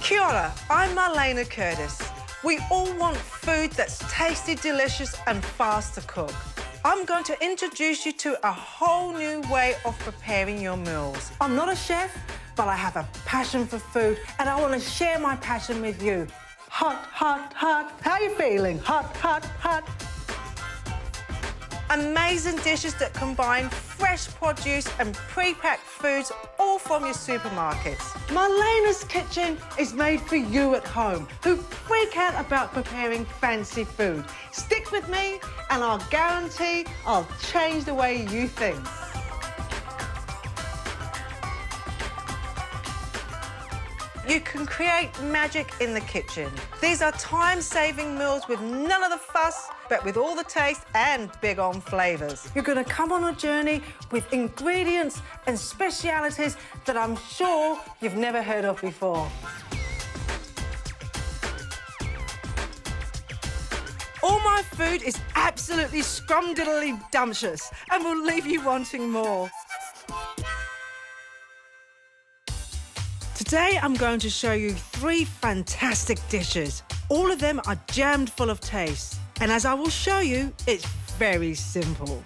Kia ora, I'm Marlaina Curtis. We all want food that's tasty, delicious and fast to cook. I'm going to introduce you to a whole new way of preparing your meals. I'm not a chef, but I have a passion for food and I want to share my passion with you. Hot, hot, hot. How are you feeling? Hot, hot, hot. Amazing dishes that combine fresh produce and pre-packed foods, all from your supermarkets. Marlaina's Kitchen is made for you at home who freak out about preparing fancy food. Stick with me and I'll guarantee I'll change the way you think. You can create magic in the kitchen. These are time-saving meals with none of the fuss, but with all the taste and big on flavours. You're going to come on a journey with ingredients and specialities that I'm sure you've never heard of before. All my food is absolutely scrumdiddly-dumptious and will leave you wanting more. Today, I'm going to show you 3 fantastic dishes. All of them are jammed full of taste. And as I will show you, it's very simple.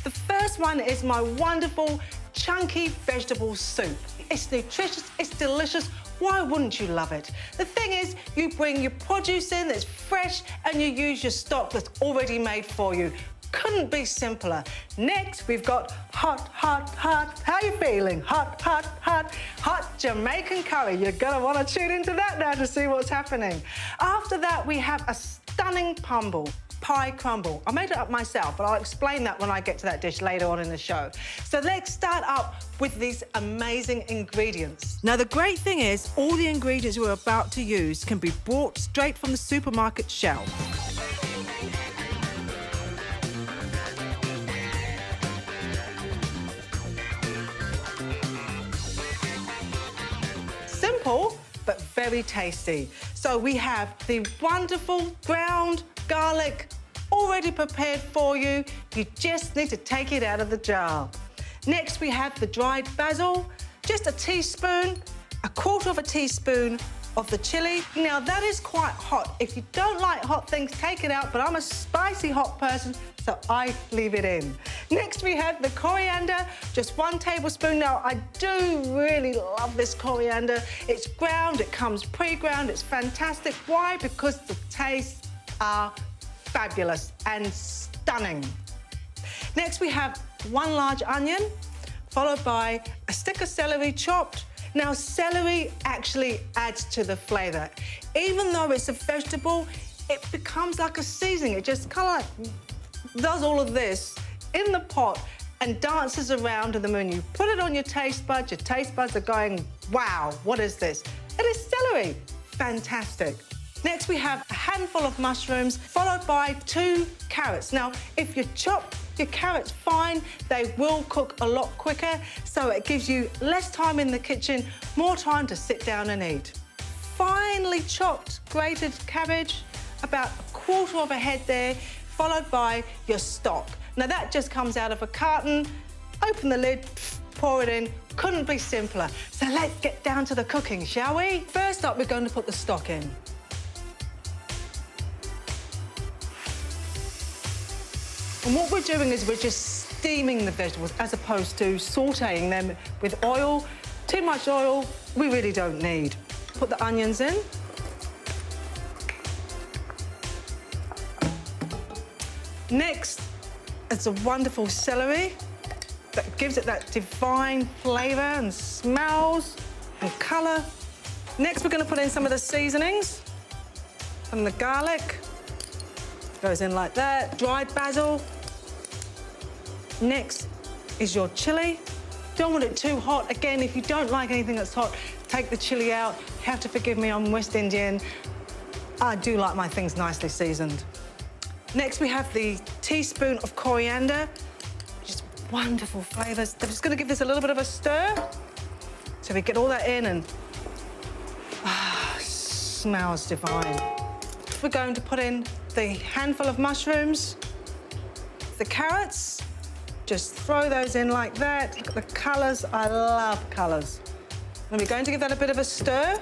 The first one is my wonderful, chunky vegetable soup. It's nutritious, it's delicious. Why wouldn't you love it? The thing is, you bring your produce in that's fresh and you use your stock that's already made for you. Couldn't be simpler. Next, we've got hot, hot, hot. How are you feeling? Hot, hot, hot. Hot Jamaican curry. You're gonna wanna tune into that now to see what's happening. After that, we have a stunning pie crumble. I made it up myself, but I'll explain that when I get to that dish later on in the show. So let's start up with these amazing ingredients. Now, the great thing is, all the ingredients we're about to use can be bought straight from the supermarket shelf. Simple, but very tasty. So we have the wonderful ground garlic already prepared for you. You just need to take it out of the jar. Next, we have the dried basil, just a teaspoon, a quarter of a teaspoon of the chili. Now, that is quite hot. If you don't like hot things, take it out, but I'm a spicy hot person, so I leave it in. Next, we have the coriander, just 1 tablespoon. Now, I do really love this coriander. It's ground, it comes pre-ground, it's fantastic. Why? Because the tastes are fabulous and stunning. Next, we have 1 large onion, followed by a stick of celery chopped. Now, celery actually adds to the flavour. Even though it's a vegetable, it becomes like a seasoning. It just kind of like does all of this in the pot and dances around to the moon. You put it on your taste buds are going, wow, what is this? It is celery. Fantastic. Next, we have a handful of mushrooms, followed by 2 carrots. Now, if you chop your carrots fine, they will cook a lot quicker, so it gives you less time in the kitchen, more time to sit down and eat. Finely chopped grated cabbage, about a quarter of a head there, followed by your stock. Now, that just comes out of a carton. Open the lid, pour it in. Couldn't be simpler. So let's get down to the cooking, shall we? First up, we're going to put the stock in. And what we're doing is we're just steaming the vegetables as opposed to sautéing them with oil. Too much oil, we really don't need. Put the onions in. Next, it's a wonderful celery that gives it that divine flavour and smells and colour. Next, we're going to put in some of the seasonings. And the garlic goes in like that. Dried basil. Next is your chili. Don't want it too hot. Again, if you don't like anything that's hot, take the chili out. You have to forgive me, I'm West Indian. I do like my things nicely seasoned. Next, we have the teaspoon of coriander. Just wonderful flavours. I'm just going to give this a little bit of a stir so we get all that in and smells divine. We're going to put in the handful of mushrooms, the carrots. Just throw those in like that. Look at the colours. I love colours. And we're going to give that a bit of a stir.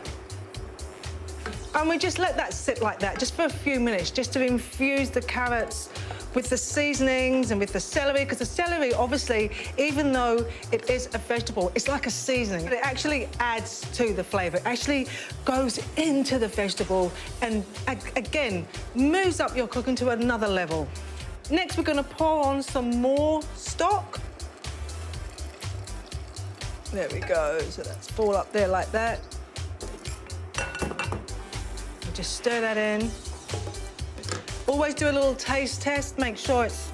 And we just let that sit like that, just for a few minutes, just to infuse the carrots with the seasonings and with the celery, because the celery, obviously, even though it is a vegetable, it's like a seasoning. It actually adds to the flavour. It actually goes into the vegetable and, again, moves up your cooking to another level. Next, we're going to pour on some more stock. There we go. So that's all up there like that. Just stir that in. Always do a little taste test. Make sure it's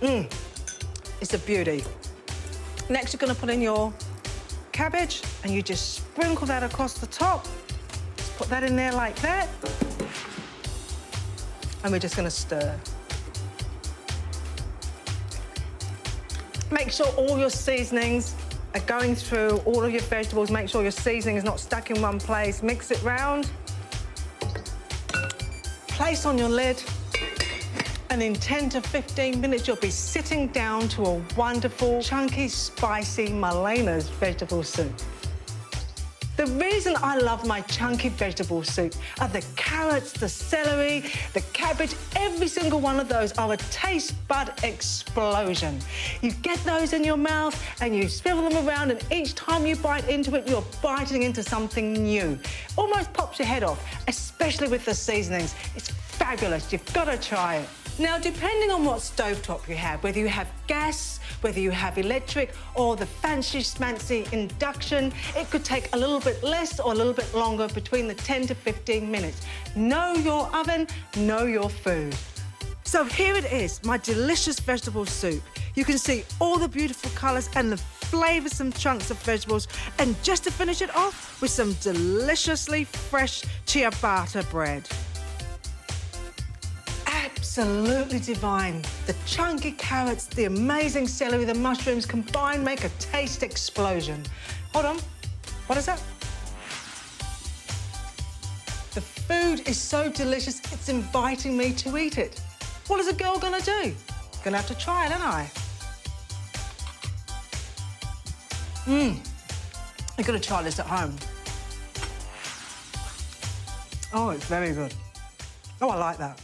a beauty. Next, you're going to put in your cabbage and you just sprinkle that across the top. Just put that in there like that. And we're just going to stir. Make sure all your seasonings are going through all of your vegetables. Make sure your seasoning is not stuck in one place. Mix it round. Place on your lid, and in 10 to 15 minutes, you'll be sitting down to a wonderful, chunky, spicy Marlaina's vegetable soup. The reason I love my chunky vegetable soup are the carrots, the celery, the cabbage. Every single one of those are a taste bud explosion. You get those in your mouth and you swivel them around, and each time you bite into it, you're biting into something new. Almost pops your head off, especially with the seasonings. It's fabulous. You've got to try it. Now, depending on what stovetop you have, whether you have gas, whether you have electric, or the fancy schmancy induction, it could take a little bit less or a little bit longer, between the 10 to 15 minutes. Know your oven, know your food. So here it is, my delicious vegetable soup. You can see all the beautiful colours and the flavoursome chunks of vegetables. And just to finish it off, with some deliciously fresh ciabatta bread. Absolutely divine. The chunky carrots, the amazing celery, the mushrooms combined make a taste explosion. Hold on. What is that? The food is so delicious, it's inviting me to eat it. What is a girl gonna do? Gonna have to try it, aren't I? You're gonna try this at home. Oh, it's very good. Oh, I like that.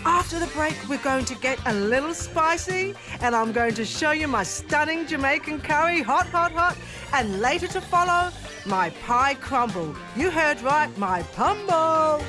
After the break, we're going to get a little spicy, and I'm going to show you my stunning Jamaican curry, hot, hot, hot, and later to follow, my pie crumble. You heard right, my pumbo.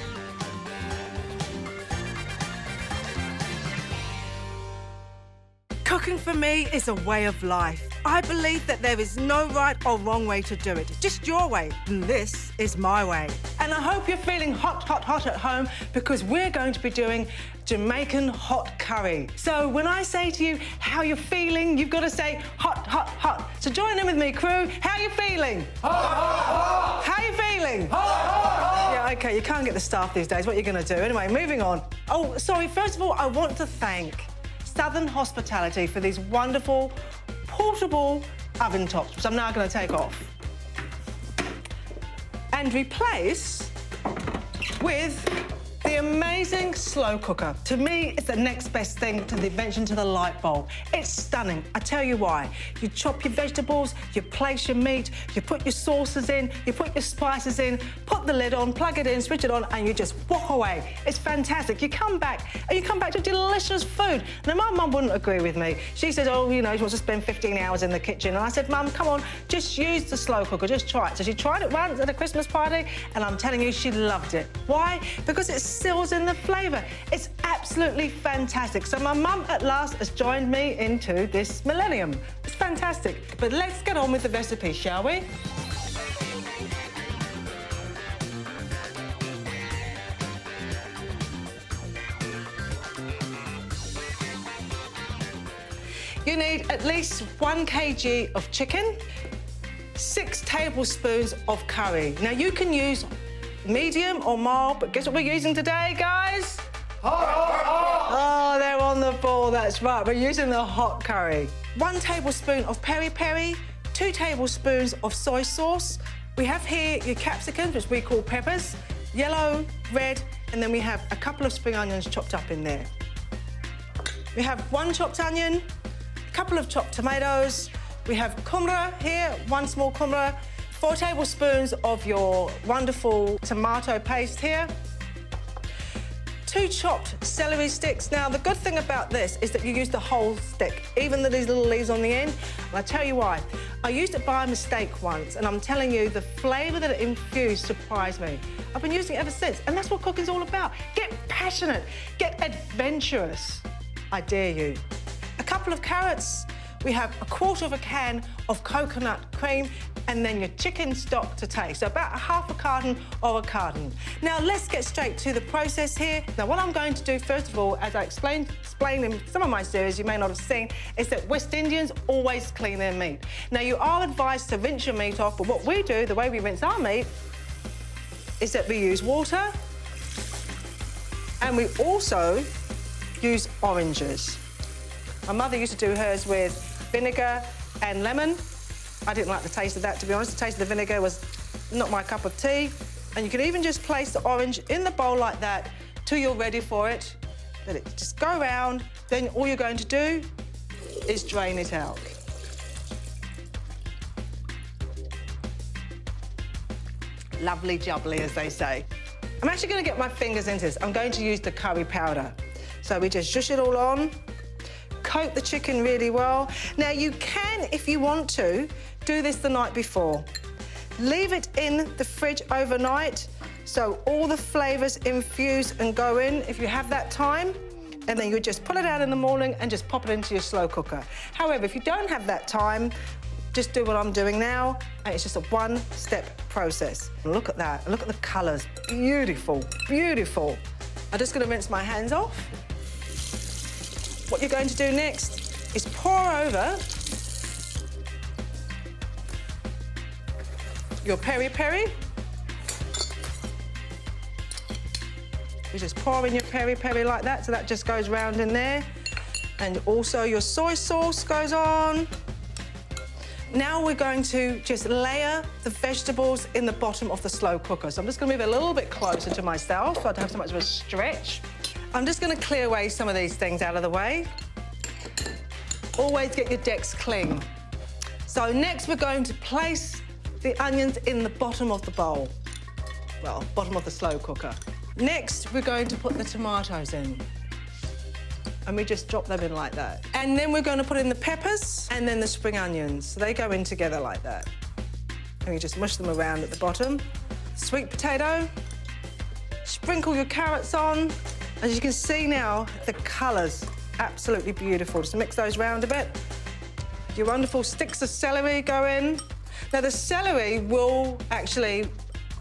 Cooking for me is a way of life. I believe that there is no right or wrong way to do it, just your way, and this is my way. And I hope you're feeling hot, hot, hot at home, because we're going to be doing Jamaican hot curry. So when I say to you how you're feeling, you've got to say hot, hot, hot. So join in with me, crew. How are you feeling? Hot, hot, hot. How are you feeling? Hot, hot, hot. Yeah, OK, you can't get the staff these days. What are you going to do? Anyway, moving on. Oh, sorry, first of all, I want to thank Southern Hospitality for these wonderful portable oven tops, which I'm now going to take off and replace with the amazing slow cooker. To me, it's the next best thing to the invention to the light bulb. It's stunning. I tell you why. You chop your vegetables, you place your meat, you put your sauces in, you put your spices in, put the lid on, plug it in, switch it on, and you just walk away. It's fantastic. You come back, and you come back to delicious food. Now, my mum wouldn't agree with me. She said, oh, you know, she wants to spend 15 hours in the kitchen. And I said, Mum, come on, just use the slow cooker, just try it. So she tried it once at a Christmas party, and I'm telling you, she loved it. Why? Because it's seals in the flavour. It's absolutely fantastic. So my mum at last has joined me into this millennium. It's fantastic. But let's get on with the recipe, shall we? You need at least 1 kg of chicken, 6 tablespoons of curry. Now, you can use medium or mild, but guess what we're using today, guys? Hot, hot, hot. Oh, they're on the ball, that's right. We're using the hot curry. 1 tablespoon of peri-peri, 2 tablespoons of soy sauce. We have here your capsicums, which we call peppers, yellow, red, and then we have a couple of spring onions chopped up in there. We have 1 chopped onion, a couple of chopped tomatoes. We have kumara here, 1 small kumara, 4 tablespoons of your wonderful tomato paste here. 2 chopped celery sticks. Now, the good thing about this is that you use the whole stick, even these little leaves on the end. And I'll tell you why. I used it by mistake once, and I'm telling you, the flavour that it infused surprised me. I've been using it ever since, and that's what cooking's all about. Get passionate, get adventurous. I dare you. A couple of carrots. We have 1/4 of a can of coconut cream, and then your chicken stock to taste. So about 1/2 carton or a carton. Now let's get straight to the process here. Now what I'm going to do first of all, as I explained in some of my series you may not have seen, is that West Indians always clean their meat. Now you are advised to rinse your meat off, but what we do, the way we rinse our meat, is that we use water, and we also use oranges. My mother used to do hers with vinegar and lemon. I didn't like the taste of that, to be honest. The taste of the vinegar was not my cup of tea. And you can even just place the orange in the bowl like that till you're ready for it. Let it just go around. Then all you're going to do is drain it out. Lovely jubbly, as they say. I'm actually going to get my fingers into this. I'm going to use the curry powder. So we just zhuzh it all on. Coat the chicken really well. Now, you can, if you want to, do this the night before. Leave it in the fridge overnight so all the flavours infuse and go in if you have that time, and then you just pull it out in the morning and just pop it into your slow cooker. However, if you don't have that time, just do what I'm doing now, and it's just a one-step process. Look at that, look at the colours. Beautiful, beautiful. I'm just going to rinse my hands off. What you're going to do next is pour over your peri-peri. You just pour in your peri-peri like that, so that just goes round in there. And also your soy sauce goes on. Now we're going to just layer the vegetables in the bottom of the slow cooker. So I'm just going to move it a little bit closer to myself so I don't have so much of a stretch. I'm just going to clear away some of these things out of the way. Always get your decks clean. So next we're going to place the onions in the bottom of the bowl. Well, bottom of the slow cooker. Next, we're going to put the tomatoes in. And we just drop them in like that. And then we're going to put in the peppers and then the spring onions. So they go in together like that. And you just mush them around at the bottom. Sweet potato. Sprinkle your carrots on. As you can see now, the colour's absolutely beautiful. Just mix those round a bit. Your wonderful sticks of celery go in. Now, the celery will actually,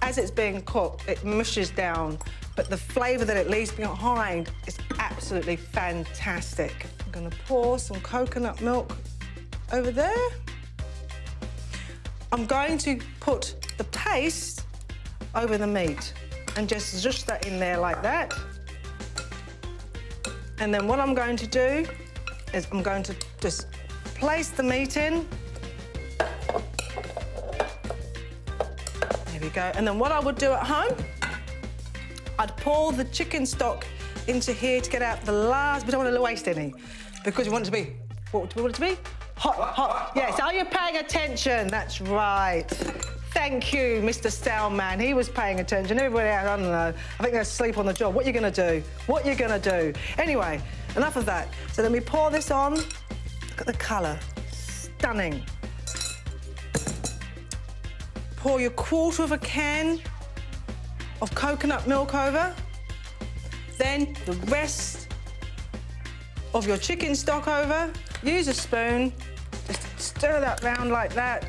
as it's being cooked, it mushes down, but the flavour that it leaves behind is absolutely fantastic. I'm going to pour some coconut milk over there. I'm going to put the paste over the meat and just zhuzh that in there like that. And then what I'm going to do is I'm going to just place the meat in. There we go. And then what I would do at home, I'd pour the chicken stock into here to get out the last. We don't want to waste any because we want it to be, what do we want it to be? Hot, hot. Yes, are you paying attention? That's right. Thank you, Mr. Stowman. He was paying attention. Everybody else, I don't know. I think they're asleep on the job. What are you going to do? What are you going to do? Anyway, enough of that. So then we pour this on. Look at the colour. Stunning. Pour your 1/4 of a can of coconut milk over. Then the rest of your chicken stock over. Use a spoon. Just stir that round like that.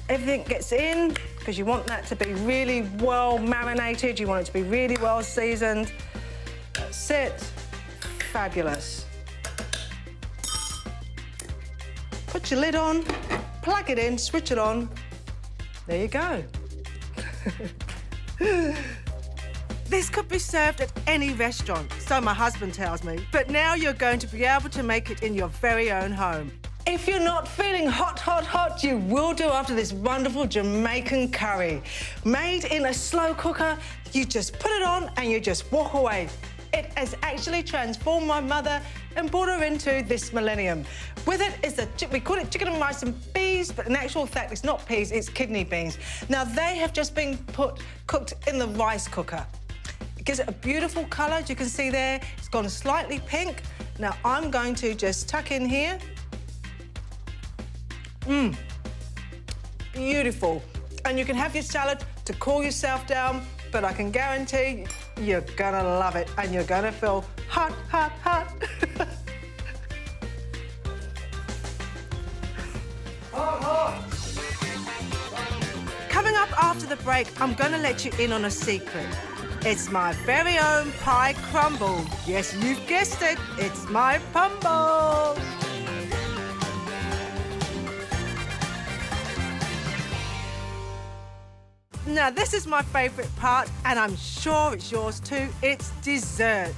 Everything gets in, because you want that to be really well marinated. You want it to be really well seasoned. That's it. Fabulous. Put your lid on, plug it in, switch it on. There you go. This could be served at any restaurant, so my husband tells me. But now you're going to be able to make it in your very own home. If you're not feeling hot, hot, hot, you will do after this wonderful Jamaican curry. Made in a slow cooker, you just put it on and you just walk away. It has actually transformed my mother and brought her into this millennium. With it is we call it chicken and rice and peas, but in actual fact, it's not peas, it's kidney beans. Now, they have just been cooked in the rice cooker. It gives it a beautiful colour, as you can see there. It's gone slightly pink. Now, I'm going to just tuck in here. Beautiful. And you can have your salad to cool yourself down, but I can guarantee you're gonna love it and you're gonna feel hot, hot, hot. Coming up after the break, I'm gonna let you in on a secret. It's my very own pie crumble. Yes, you've guessed it, it's my pumble. Now, this is my favourite part, and I'm sure it's yours too. It's dessert.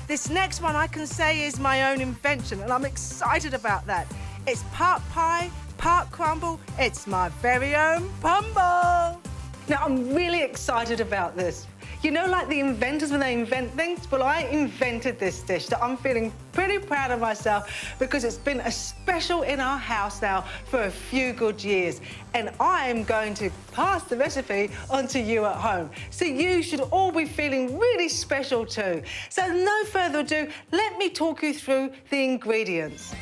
This next one I can say is my own invention, and I'm excited about that. It's part pie, part crumble. It's my very own pumble. Now, I'm really excited about this. You know, like the inventors when they invent things? Well, I invented this dish that I'm feeling pretty proud of myself because it's been a special in our house now for a few good years. And I am going to pass the recipe on to you at home. So you should all be feeling really special too. So no further ado, let me talk you through the ingredients.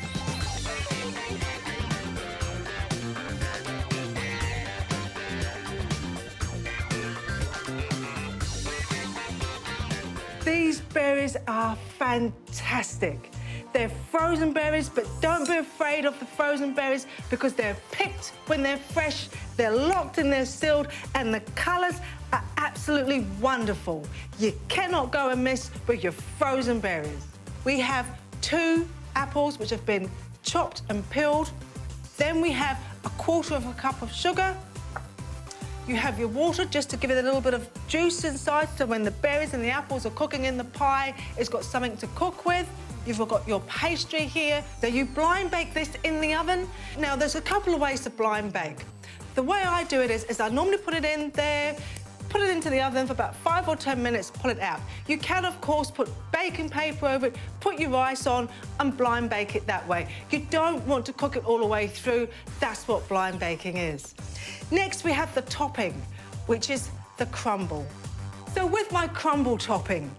These berries are fantastic. They're frozen berries, but don't be afraid of the frozen berries because they're picked when they're fresh, they're locked and they're sealed, and the colours are absolutely wonderful. You cannot go amiss with your frozen berries. We have 2 apples which have been chopped and peeled. Then we have 1/4 cup of sugar. You have your water just to give it a little bit of juice inside so when the berries and the apples are cooking in the pie, it's got something to cook with. You've got your pastry here. So you blind bake this in the oven. Now, there's a couple of ways to blind bake. The way I do it is I normally put it in there, put it into the oven for about 5 or 10 minutes, pull it out. You can, of course, put baking paper over it, put your rice on and blind bake it that way. You don't want to cook it all the way through. That's what blind baking is. Next, we have the topping, which is the crumble. So with my crumble topping,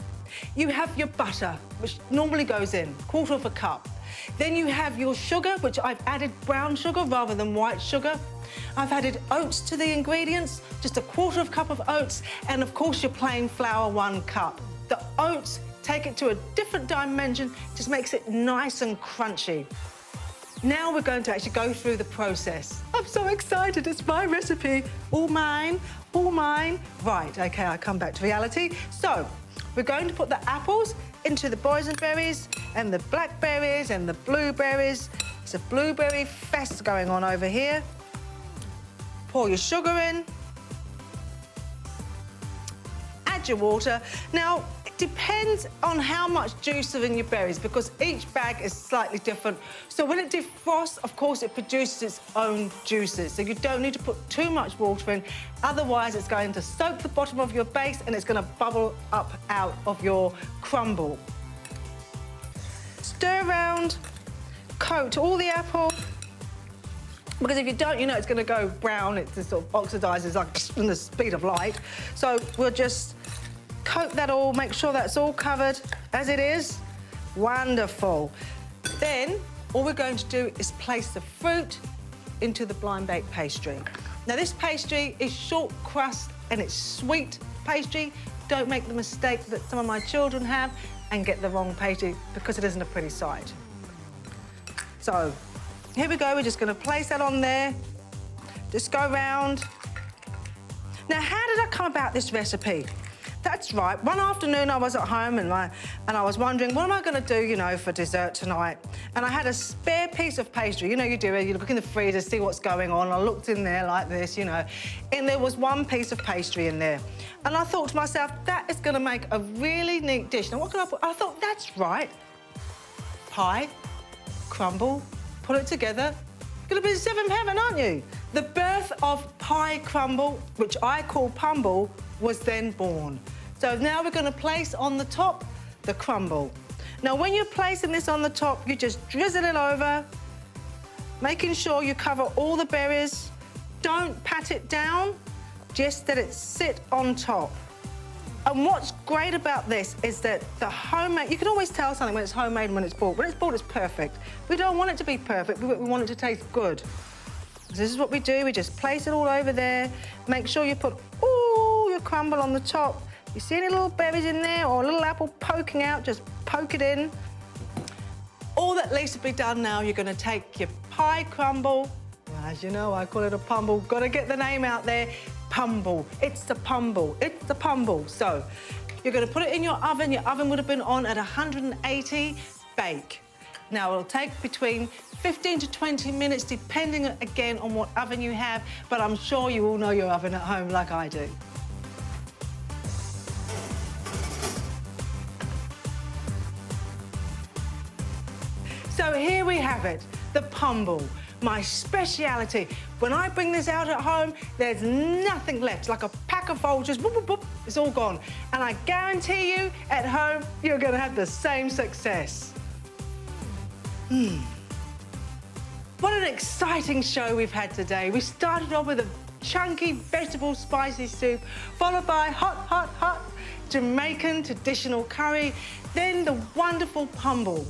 you have your butter, which normally goes in, 1/4 cup. Then you have your sugar, which I've added brown sugar rather than white sugar. I've added oats to the ingredients, just 1/4 cup of oats, and of course your plain flour, 1 cup. The oats take it to a different dimension, just makes it nice and crunchy. Now we're going to actually go through the process. I'm so excited, it's my recipe. All mine, all mine. Right, okay, I'll come back to reality. So, we're going to put the apples into the boysenberries and the blackberries and the blueberries. It's a blueberry fest going on over here. Pour your sugar in. Add your water. Now, it depends on how much juice are in your berries because each bag is slightly different. So when it defrosts, of course, it produces its own juices. So you don't need to put too much water in. Otherwise, it's going to soak the bottom of your base and it's going to bubble up out of your crumble. Stir around, coat all the apple. Because if you don't, you know it's going to go brown. It just sort of oxidizes like in the speed of light. So we'll just coat that all, make sure that's all covered as it is. Wonderful. Then all we're going to do is place the fruit into the blind bake pastry. Now this pastry is short crust and it's sweet pastry. Don't make the mistake that some of my children have and get the wrong pastry because it isn't a pretty sight. So here we go, we're just going to place that on there. Just go round. Now, how did I come about this recipe? That's right, one afternoon I was at home and I was wondering, what am I going to do, you know, for dessert tonight? And I had a spare piece of pastry. You know you do it, you look in the freezer, see what's going on. I looked in there like this, you know, and there was 1 piece of pastry in there. And I thought to myself, that is going to make a really neat dish. Now, what can I put? I thought, that's right. Pie, crumble, put it together. You're going to be 7th heaven, aren't you? The birth of pie crumble, which I call pumble, was then born. So now we're going to place on the top the crumble. Now, when you're placing this on the top, you just drizzle it over, making sure you cover all the berries. Don't pat it down, just let it sit on top. And what's great about this is that the homemade, you can always tell something when it's homemade and when it's bought. When it's bought, it's perfect. We don't want it to be perfect, we want it to taste good. So this is what we do, we just place it all over there. Make sure you put all your crumble on the top. You see any little berries in there or a little apple poking out, just poke it in. All that needs to be done now, you're gonna take your pie crumble. As you know, I call it a pumble. Gotta get the name out there. Pumble. It's the pumble. It's the pumble. So you're going to put it in your oven. Your oven would have been on at 180. Bake. Now, it'll take between 15 to 20 minutes, depending, again, on what oven you have. But I'm sure you all know your oven at home like I do. So here we have it, the pumble. My speciality. When I bring this out at home, there's nothing left. It's like a pack of vultures, boop, boop, boop, it's all gone. And I guarantee you, at home, you're gonna have the same success. What an exciting show we've had today. We started off with a chunky vegetable spicy soup, followed by hot Jamaican traditional curry, then the wonderful pumble.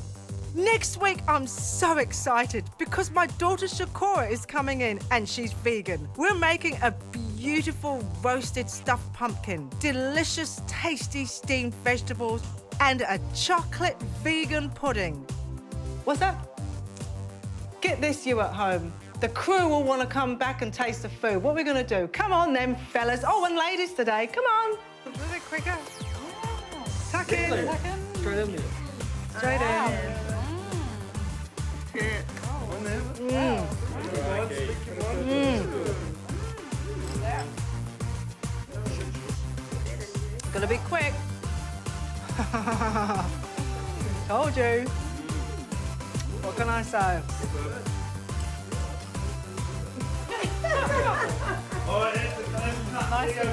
Next week, I'm so excited because my daughter Shakura is coming in and she's vegan. We're making a beautiful roasted stuffed pumpkin, delicious, tasty steamed vegetables, and a chocolate vegan pudding. What's that? Get this, you at home. The crew will want to come back and taste the food. What are we going to do? Come on then, fellas. Oh, and ladies today, come on. A little bit quicker. Tuck in. Straight in there. Straight in. Gonna be quick. Told you. What can I say? Nice and